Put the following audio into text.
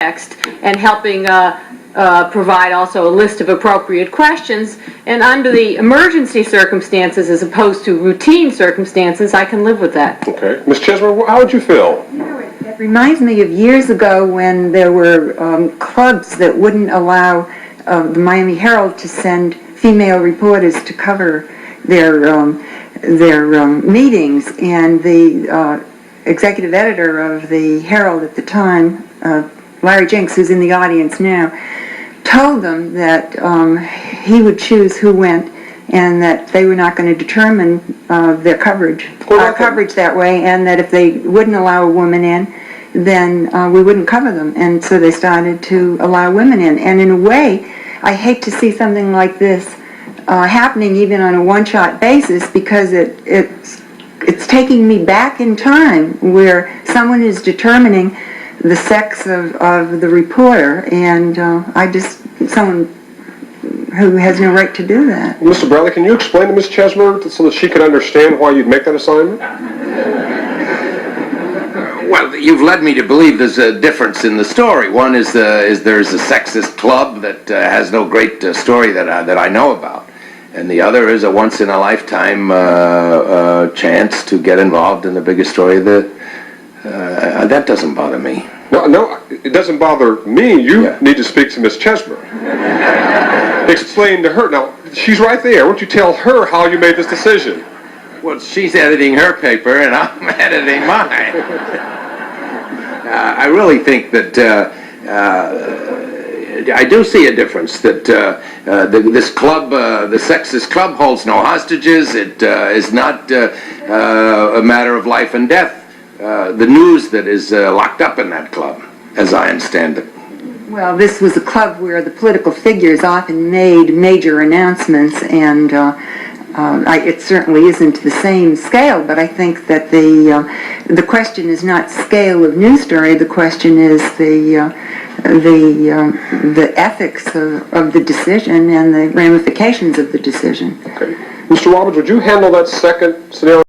context and helping provide also a list of appropriate questions. And under the emergency circumstances as opposed to routine circumstances, I can live with that. Okay. Ms. Chesmer, how would you feel? It reminds me of years ago when there were clubs that wouldn't allow the Miami Herald to send female reporters to cover their meetings, and the executive editor of the Herald at the time, Larry Jenks, who's in the audience now, told them that he would choose who went and that they were not going to determine their coverage, our coverage that way, and that if they wouldn't allow a woman in, then we wouldn't cover them. And so they started to allow women in. And in a way, I hate to see something like this happening even on a one-shot basis, because it's taking me back in time where someone is determining the sex of the reporter, and someone who has no right to do that. Mr. Bradley, can you explain to Ms. Chesmer so that she can understand why you'd make that assignment? Well, you've led me to believe there's a difference in the story. One is there's a sexist club that has no great story that I know about, and the other is a once-in-a-lifetime chance to get involved in the biggest story. That doesn't bother me. No, it doesn't bother me. You need to speak to Ms. Chesmer. Explain to her. Now, she's right there. Why don't you tell her how you made this decision? Well, she's editing her paper, and I'm editing mine. I really think that I do see a difference, that this club, the sexist club, holds no hostages. It is not a matter of life and death. The news that is locked up in that club, as I understand it. Well, this was a club where the political figures often made major announcements, and it certainly isn't the same scale, but I think that the question is not scale of news story. The question is the ethics of the decision and the ramifications of the decision. Okay. Mr. Roberts, would you handle that second scenario?